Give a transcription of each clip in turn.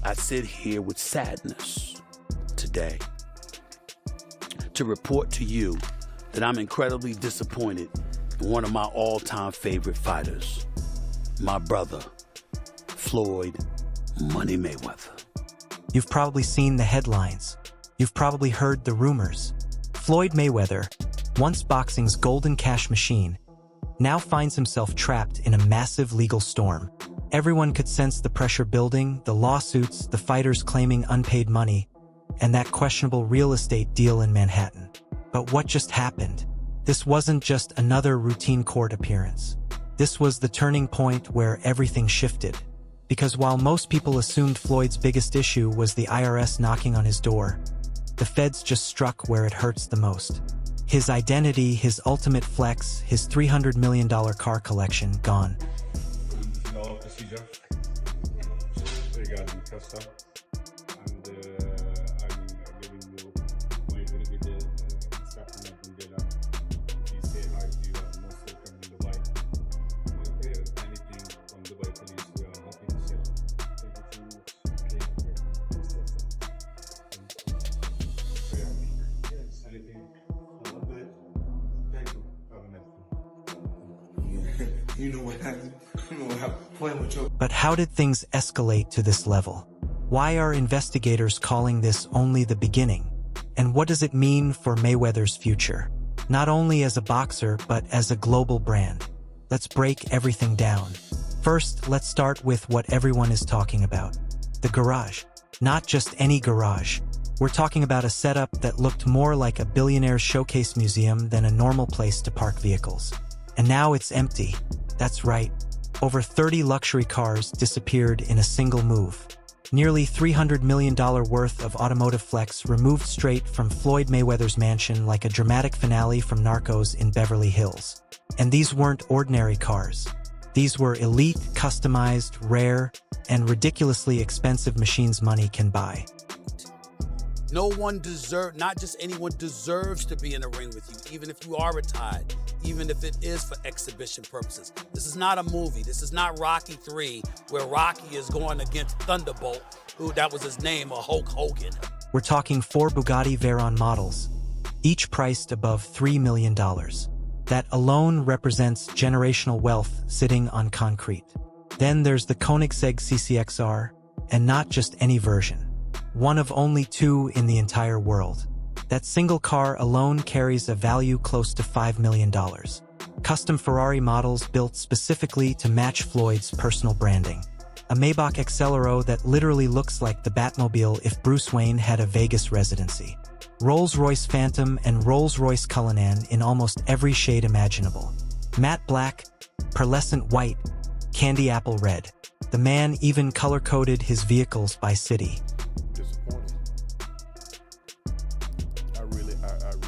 I sit here with sadness today to report to you that I'm incredibly disappointed in one of my all-time favorite fighters, my brother, Floyd Money Mayweather. You've probably seen the headlines. You've probably heard the rumors. Floyd Mayweather, once boxing's golden cash machine, now finds himself trapped in a massive legal storm. Everyone could sense the pressure building, the lawsuits, the fighters claiming unpaid money, and that questionable real estate deal in Manhattan. But what just happened? This wasn't just another routine court appearance. This was the turning point where everything shifted. Because while most people assumed Floyd's biggest issue was the IRS knocking on his door, the feds just struck where it hurts the most. His identity, his ultimate flex, his $300 million car collection, gone. No procedure. Regarding custom, and I'm giving you my very good instruction from Jeddah. He said hi to you and most welcome in Dubai. If there is anything from Dubai police, we are happy to share. Thank you. Yes, anything? A little bit. Thank you. Have a nice day. You know what happened? You know what happened? Playing with your. But how did things escalate to this level? Why are investigators calling this only the beginning? And what does it mean for Mayweather's future? Not only as a boxer, but as a global brand. Let's break everything down. First, let's start with what everyone is talking about. The garage. Not just any garage. We're talking about a setup that looked more like a billionaire's showcase museum than a normal place to park vehicles. And now it's empty. That's right. Over 30 luxury cars disappeared in a single move. Nearly $300 million worth of automotive flex removed straight from Floyd Mayweather's mansion like a dramatic finale from Narcos in Beverly Hills. And these weren't ordinary cars. These were elite, customized, rare, and ridiculously expensive machines money can buy. No one deserves, not just anyone deserves to be in a ring with you, even if you are retired, even if it is for exhibition purposes. This is not a movie. This is not Rocky III, where Rocky is going against Thunderbolt, who that was his name, or Hulk Hogan. We're talking 4 Bugatti Veyron models, each priced above $3 million. That alone represents generational wealth sitting on concrete. Then there's the Koenigsegg CCXR, and not just any version. One of only 2 in the entire world. That single car alone carries a value close to $5 million. Custom Ferrari models built specifically to match Floyd's personal branding. A Maybach Accelero that literally looks like the Batmobile if Bruce Wayne had a Vegas residency. Rolls-Royce Phantom and Rolls-Royce Cullinan in almost every shade imaginable. Matte black, pearlescent white, candy apple red. The man even color-coded his vehicles by city. Disappointed. I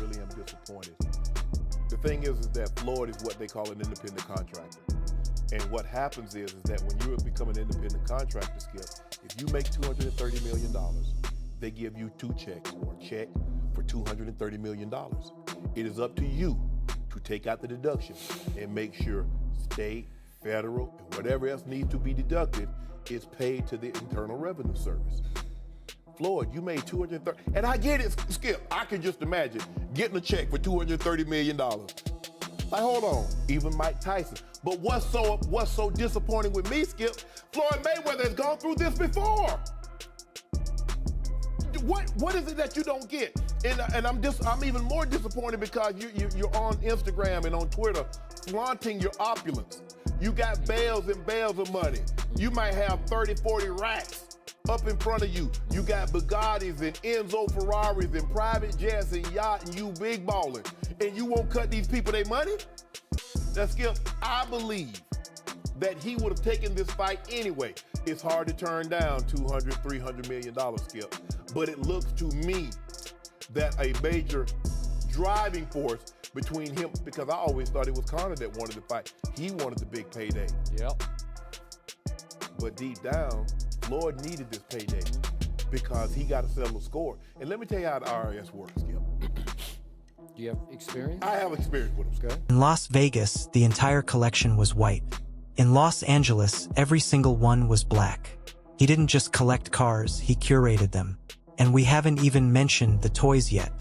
really am disappointed. The thing is that Floyd is what they call an independent contractor. And what happens is that when you become an independent contractor, Skip, if you make $230 million, they give you 2 checks or a check for $230 million. It is up to you to take out the deduction and make sure state, federal, and whatever else needs to be deducted is paid to the Internal Revenue Service. Floyd, you made $230, and I get it, Skip. I can just imagine getting a check for $230 million. Like, hold on, even Mike Tyson. But what's so disappointing with me, Skip? Floyd Mayweather has gone through this before. What is it that you don't get? And I'm even more disappointed because you're on Instagram and on Twitter flaunting your opulence. You got bales and bales of money. You might have 30, 40 racks up in front of you. You got Bugattis and Enzo Ferraris and private jets and yacht and you big balling. And you won't cut these people their money? Now, Skip, I believe that he would have taken this fight anyway. It's hard to turn down $200, $300 million, Skip. But it looks to me that a major driving force between him, because I always thought it was Conor that wanted to fight. He wanted the big payday. Yep. But deep down, Floyd needed this payday because he got to settle the score. And let me tell you how the IRS works, Skip. Do you have experience? I have experience with them. Okay. In Las Vegas, the entire collection was white. In Los Angeles, every single one was black. He didn't just collect cars, he curated them. And we haven't even mentioned the toys yet.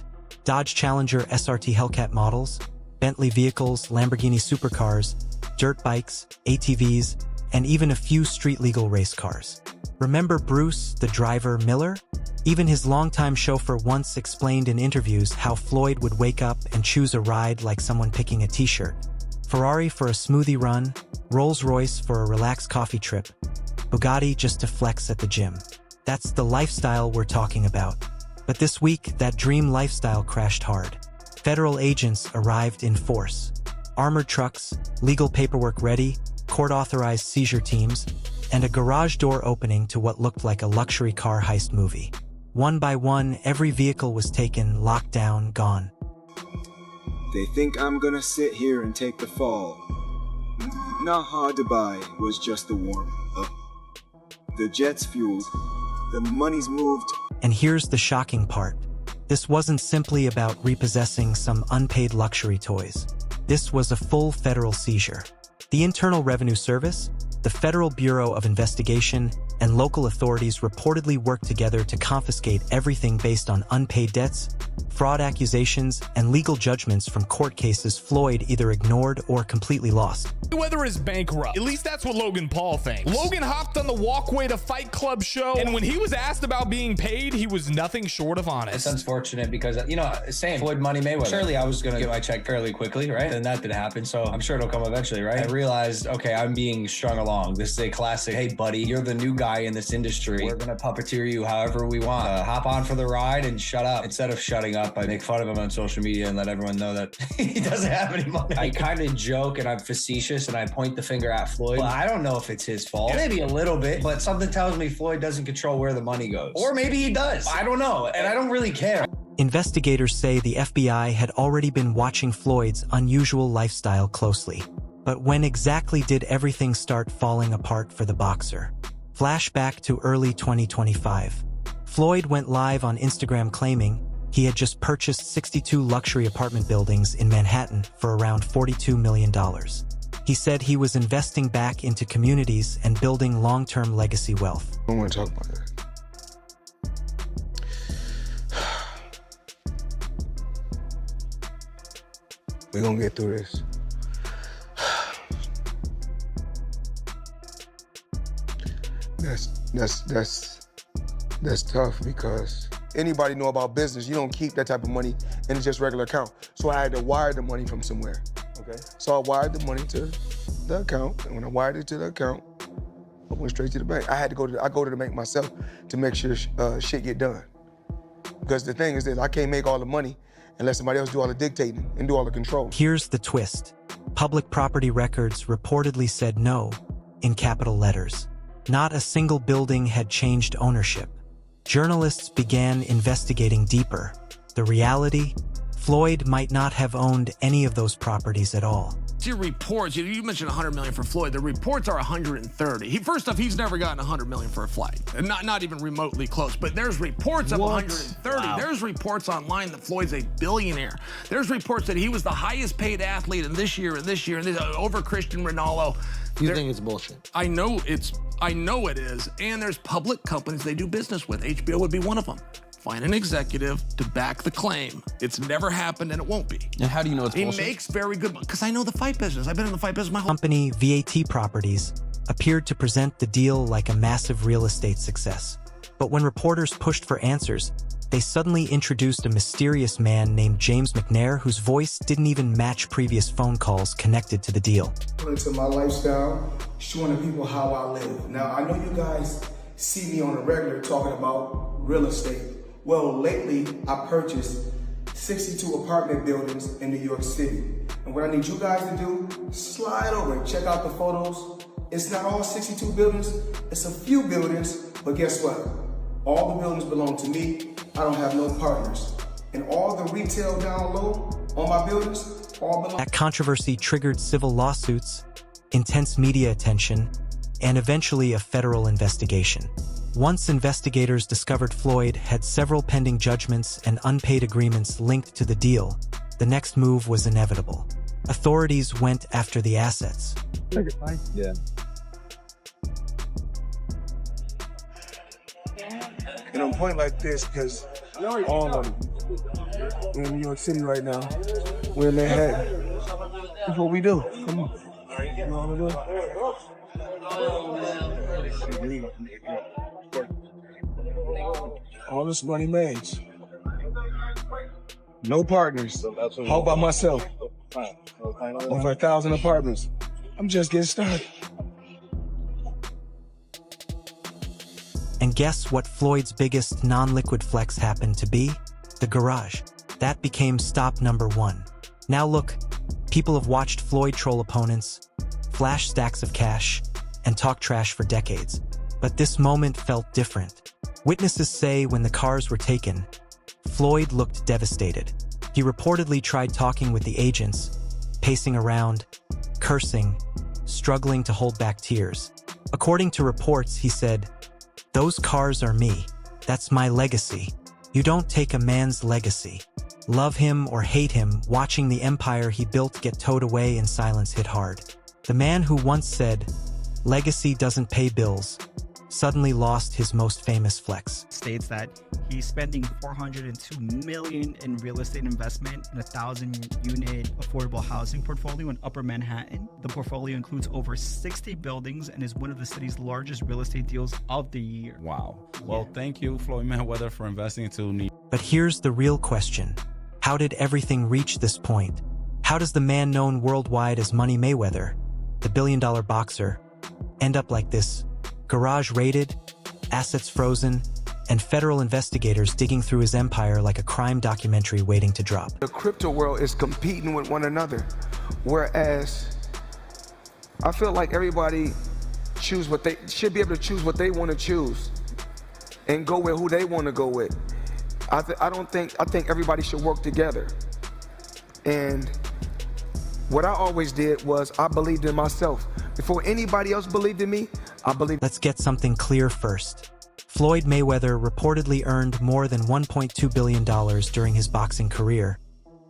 Dodge Challenger SRT Hellcat models, Bentley vehicles, Lamborghini supercars, dirt bikes, ATVs, and even a few street-legal race cars. Remember Bruce, the driver Miller? Even his longtime chauffeur once explained in interviews how Floyd would wake up and choose a ride like someone picking a t-shirt. Ferrari for a smoothie run, Rolls-Royce for a relaxed coffee trip, Bugatti just to flex at the gym. That's the lifestyle we're talking about. But this week, that dream lifestyle crashed hard. Federal agents arrived in force. Armored trucks, legal paperwork ready, court-authorized seizure teams, and a garage door opening to what looked like a luxury car heist movie. One by one, every vehicle was taken, locked down, gone. They think I'm gonna sit here and take the fall. Not hard to buy, was just the warm-up. The jet's fueled, the money's moved. And here's the shocking part. This wasn't simply about repossessing some unpaid luxury toys. This was a full federal seizure. The Internal Revenue Service, the Federal Bureau of Investigation, and local authorities reportedly worked together to confiscate everything based on unpaid debts, fraud accusations, and legal judgments from court cases Floyd either ignored or completely lost. Mayweather is bankrupt. At least that's what Logan Paul thinks. Logan hopped on the Walkway to Fight Club show, and when he was asked about being paid, he was nothing short of honest. It's unfortunate because, you know, same Floyd Money Mayweather. Surely I was going to get my check fairly quickly, right? And that didn't happen, so I'm sure it'll come eventually, right? I realized, okay, I'm being strung along. This is a classic, hey, buddy, you're the new guy in this industry. We're going to puppeteer you however we want. Hop on for the ride and shut up. Instead of shutting up, I make fun of him on social media and let everyone know that he doesn't have any money. I kind of joke and I'm facetious and I point the finger at Floyd. Well, I don't know if it's his fault. Maybe a little bit, but something tells me Floyd doesn't control where the money goes. Or maybe he does. I don't know, and I don't really care. Investigators say the FBI had already been watching Floyd's unusual lifestyle closely. But when exactly did everything start falling apart for the boxer? Flashback to early 2025. Floyd went live on Instagram claiming he had just purchased 62 luxury apartment buildings in Manhattan for around $42 million. He said he was investing back into communities and building long-term legacy wealth. I don't want to talk about that. We're gonna get through this. That's tough because anybody know about business, you don't keep that type of money in just regular account. So I had to wire the money from somewhere. Okay. So I wired the money to the account, and when I wired it to the account, I went straight to the bank. I go to the bank myself to make sure shit get done. Because the thing is that I can't make all the money unless somebody else do all the dictating and do all the control. Here's the twist. Public property records reportedly said no in capital letters. Not a single building had changed ownership. Journalists began investigating deeper. The reality? Floyd might not have owned any of those properties at all. Your reports, you mentioned 100 million for Floyd. The reports are 130. First off, he's never gotten 100 million for a flight, and not even remotely close. But there's reports of 130. Wow. There's reports online that Floyd's a billionaire. There's reports that he was the highest paid athlete in this year, over Cristiano Ronaldo. You think it's bullshit? I know it is. And there's public companies they do business with. HBO would be one of them. Find an executive to back the claim. It's never happened and it won't be. And how do you know it's bullshit? He makes very good money, because I know the fight business. I've been in the fight business my whole Company VAT Properties appeared to present the deal like a massive real estate success. But when reporters pushed for answers, they suddenly introduced a mysterious man named James McNair, whose voice didn't even match previous phone calls connected to the deal. Into my lifestyle, showing the people how I live. Now, I know you guys see me on a regular talking about real estate. Well, lately, I purchased 62 apartment buildings in New York City. And what I need you guys to do, slide over and check out the photos. It's not all 62 buildings, it's a few buildings, but guess what? All the buildings belong to me. I don't have no partners. And all the retail down low on my buildings, all belong. That controversy triggered civil lawsuits, intense media attention, and eventually a federal investigation. Once investigators discovered Floyd had several pending judgments and unpaid agreements linked to the deal, the next move was inevitable. Authorities went after the assets. Yeah. on point like this because all of them. We're in New York City right now. We're in Manhattan. That's what we do. Come on. You know what we do? All this money made. No partners. All by myself. Over 1,000 apartments. I'm just getting started. And guess what Floyd's biggest non-liquid flex happened to be? The garage. That became stop number one. Now look, people have watched Floyd troll opponents, flash stacks of cash, and talk trash for decades. But this moment felt different. Witnesses say when the cars were taken, Floyd looked devastated. He reportedly tried talking with the agents, pacing around, cursing, struggling to hold back tears. According to reports, he said, "Those cars are me. That's my legacy. You don't take a man's legacy." Love him or hate him, watching the empire he built get towed away in silence hit hard. The man who once said, "Legacy doesn't pay bills," suddenly lost his most famous flex. States that he's spending $402 million in real estate investment in a 1,000-unit affordable housing portfolio in Upper Manhattan. The portfolio includes over 60 buildings and is one of the city's largest real estate deals of the year. Wow. Well, thank you, Floyd Mayweather, for investing into New York. But here's the real question. How did everything reach this point? How does the man known worldwide as Money Mayweather, the billion-dollar boxer, end up like this? Garage raided, assets frozen, and federal investigators digging through his empire like a crime documentary waiting to drop. The crypto world is competing with one another, whereas I feel like everybody should be able to choose what they want to choose and go with who they want to go with. I think everybody should work together. And what I always did was I believed in myself. Before anybody else believed in me, I believed. Let's get something clear first. Floyd Mayweather reportedly earned more than $1.2 billion during his boxing career,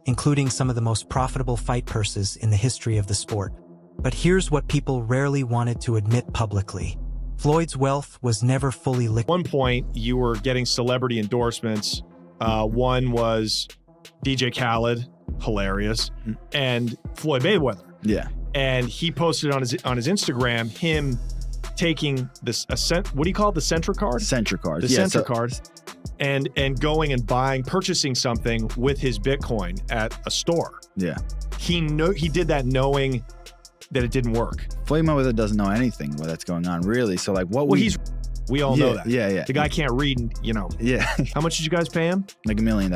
including some of the most profitable fight purses in the history of the sport. But here's what people rarely wanted to admit publicly. Floyd's wealth was never fully liquid. At one point, you were getting celebrity endorsements. One was DJ Khaled, hilarious, and Floyd Mayweather. Yeah. And he posted on his Instagram him taking this what do you call it? The Centra card? Centra card. The Centra card. And going and purchasing something with his Bitcoin at a store. Yeah. He did that knowing that it didn't work. Floyd Mayweather doesn't know anything that's going on, really. So like what we all know that. Yeah. The guy can't read, Yeah. How much did you guys pay him? Like $1 million.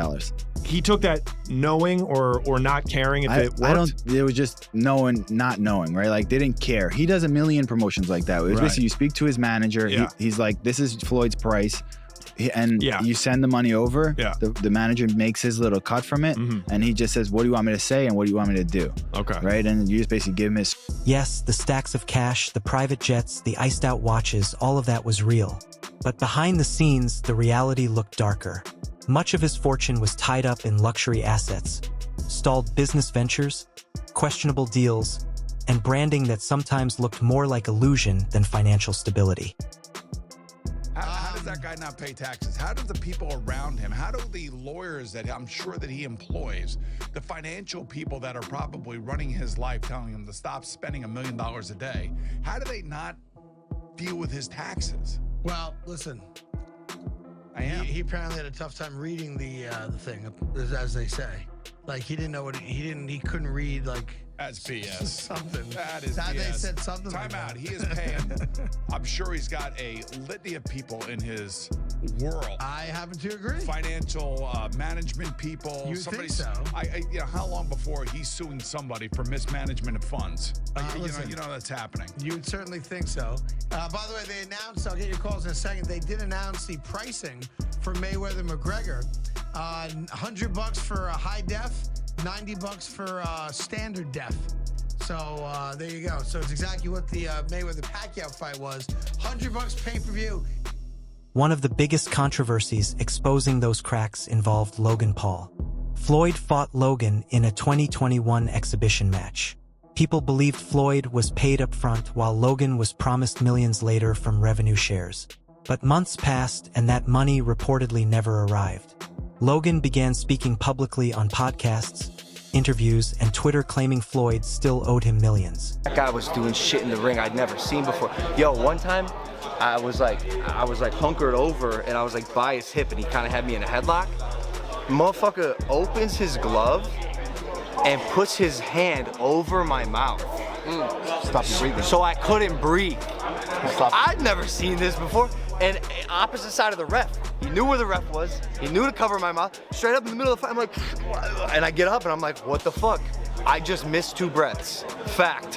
He took that knowing or not caring if it worked? It was just knowing, not knowing, right? Like they didn't care. He does a million promotions like that. It was basically you speak to his manager. Yeah. He's like, this is Floyd's price. You send the money over. Yeah. The manager makes his little cut from it. And he just says, what do you want me to say? And what do you want me to do? Okay. Right. And you just basically give him his. Yes, the stacks of cash, the private jets, the iced out watches, all of that was real. But behind the scenes, the reality looked darker. Much of his fortune was tied up in luxury assets, stalled business ventures, questionable deals, and branding that sometimes looked more like illusion than financial stability. How does that guy not pay taxes? How do the people around him, how do the lawyers that I'm sure that he employs, the financial people that are probably running his life, telling him to stop spending $1 million a day, how do they not deal with his taxes? Well, listen, he apparently had a tough time reading the thing, as they say. Like he didn't know what he couldn't read like. That's BS. Something. That is BS. BS. They said something. Time like out. that. He is paying. I'm sure he's got a litany of people in his world. I happen to agree. Financial management people. You think so? How long before he's suing somebody for mismanagement of funds? You know that's happening. You would certainly think so. By the way, they announced. I'll get your calls in a second. They did announce the pricing for Mayweather McGregor. $100 for a high def. $90 for standard def. So there you go. So it's exactly what the Mayweather-Pacquiao fight was. $100 pay-per-view. One of the biggest controversies exposing those cracks involved Logan Paul. Floyd fought Logan in a 2021 exhibition match. People believed Floyd was paid up front while Logan was promised millions later from revenue shares. But months passed and that money reportedly never arrived. Logan began speaking publicly on podcasts, interviews, and Twitter claiming Floyd still owed him millions. That guy was doing shit in the ring I'd never seen before. Yo, one time I was like hunkered over and I was like by his hip and he kind of had me in a headlock. Motherfucker opens his glove and puts his hand over my mouth. Stop you breathing. So I couldn't breathe. I'd never seen this before. And opposite side of the ref. He knew where the ref was. He knew to cover my mouth. Straight up in the middle of the fight, I'm like, and I get up and I'm like, what the fuck? I just missed 2 breaths. Fact.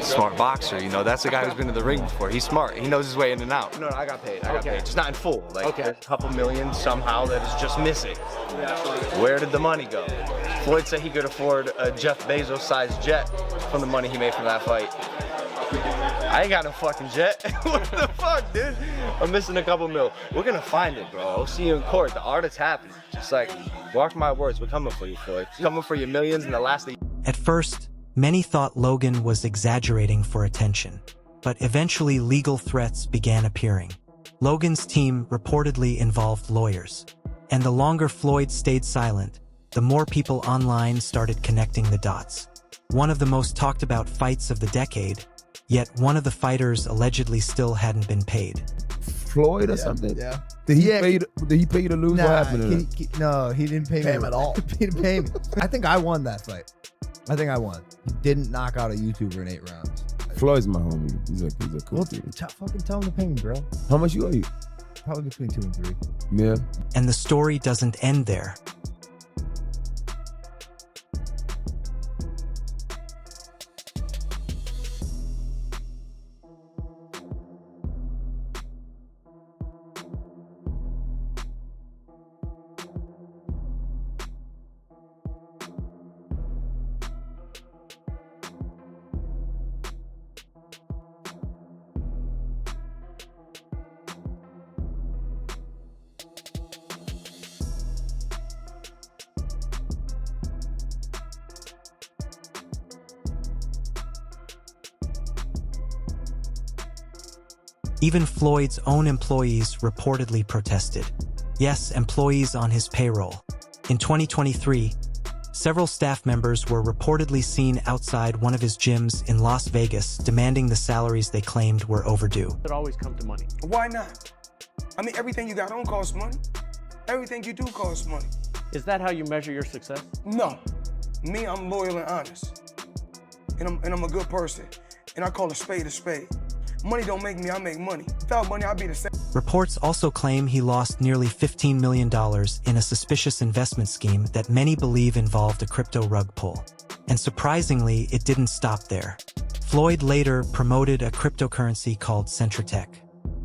Smart boxer, you know, that's the guy who's been in the ring before. He's smart. He knows his way in and out. No, I got paid. I got paid. Just not in full. Like a couple million somehow that is just missing. Where did the money go? Floyd said he could afford a Jeff Bezos-sized jet from the money he made from that fight. I ain't got no fucking jet. What the fuck, dude? I'm missing a couple mil. We're gonna find it, bro. I'll see you in court. The art is happening. Just like, mark my words, we're coming for you, Floyd. Coming for your millions in the last. At first, many thought Logan was exaggerating for attention, but eventually legal threats began appearing. Logan's team reportedly involved lawyers, and the longer Floyd stayed silent, the more people online started connecting the dots. One of the most talked about fights of the decade, yet one of the fighters allegedly still hadn't been paid. Floyd or something? Yeah. Did he pay you to lose? Nah, What happened to that? no, he didn't pay me him at all. He didn't pay me. I think I won that fight. I think I won. He didn't knock out a YouTuber in 8 rounds. Floyd's my homie. He's a cool dude. Fucking tell him to pay me, bro. How much you owe you? Probably between 2 and 3. Yeah. And the story doesn't end there. Even Floyd's own employees reportedly protested. Yes, employees on his payroll. In 2023, several staff members were reportedly seen outside one of his gyms in Las Vegas demanding the salaries they claimed were overdue. It always comes to money. Why not? I mean, everything you got on costs money. Everything you do costs money. Is that how you measure your success? No. Me, I'm loyal and honest. And I'm a good person. And I call a spade a spade. Money don't make me, I make money. Without money, I'd be the same. Reports also claim he lost nearly $15 million in a suspicious investment scheme that many believe involved a crypto rug pull. And surprisingly, it didn't stop there. Floyd later promoted a cryptocurrency called Centratech.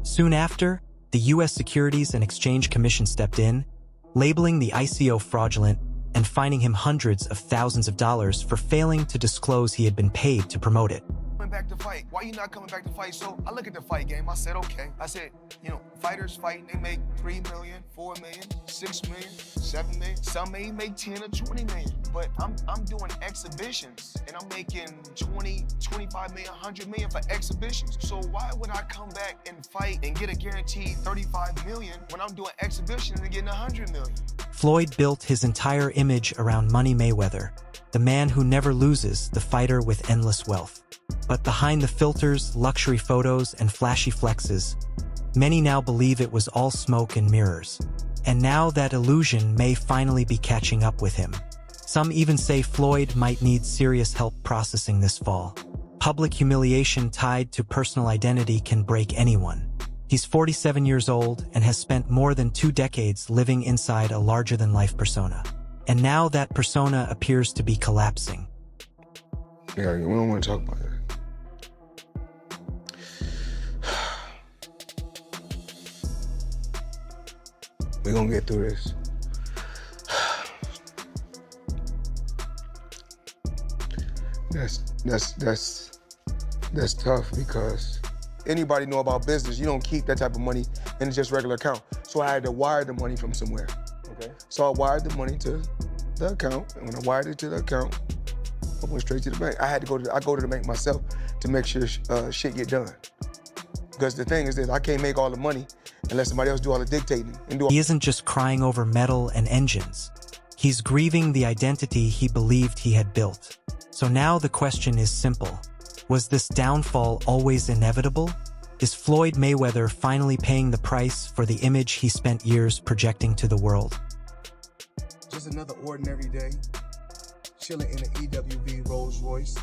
Soon after, the U.S. Securities and Exchange Commission stepped in, labeling the ICO fraudulent and fining him hundreds of thousands of dollars for failing to disclose he had been paid to promote it. Back to fight. Why you not coming back to fight? So I look at the fight game. I said, okay. I said, you know, fighters fighting, they make 3 million, 4 million, 6 million, 7 million. Some may make 10 or 20 million. But I'm doing exhibitions and I'm making 20, 25 million, 100 million for exhibitions. So why would I come back and fight and get a guaranteed 35 million when I'm doing exhibitions and getting 100 million? Floyd built his entire image around Money Mayweather, the man who never loses, the fighter with endless wealth. But behind the filters, luxury photos, and flashy flexes, many now believe it was all smoke and mirrors. And now that illusion may finally be catching up with him. Some even say Floyd might need serious help processing this fall. Public humiliation tied to personal identity can break anyone. He's 47 years old and has spent more than 2 decades living inside a larger-than-life persona. And now that persona appears to be collapsing. Yeah, we don't want to talk about that. We're gonna get through this. That's tough because anybody know about business, you don't keep that type of money in just regular account. So I had to wire the money from somewhere. Okay. So I wired the money to the account, and when I wired it to the account, I went straight to the bank. I go to the bank myself to make sure shit get done. Because the thing is this, I can't make all the money unless somebody else do all the dictating. He isn't just crying over metal and engines. He's grieving the identity he believed he had built. So now the question is simple. Was this downfall always inevitable? Is Floyd Mayweather finally paying the price for the image he spent years projecting to the world? Just another ordinary day, chilling in an EWB Rolls Royce.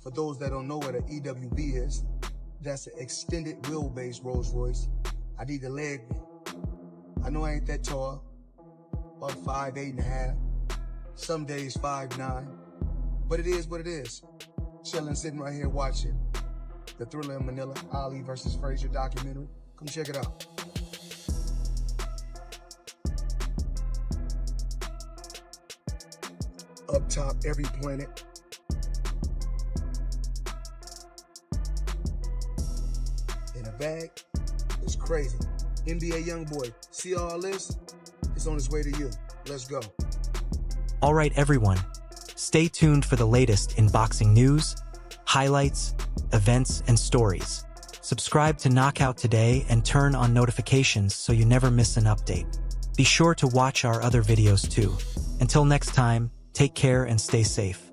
For those that don't know what an EWB is, that's an extended wheelbase Rolls Royce. I need a leg. I know I ain't that tall, about 5'8.5", some days 5'9", but it is what it is. Chilling, sitting right here watching the Thriller in Manila, Ali versus Frazier documentary. Come check it out. Up top, every planet. In a bag, it's crazy. NBA Youngboy, see all this? It's on its way to you. Let's go. All right, everyone. Stay tuned for the latest in boxing news, highlights, events, and stories. Subscribe to Knockout today and turn on notifications so you never miss an update. Be sure to watch our other videos too. Until next time, take care and stay safe.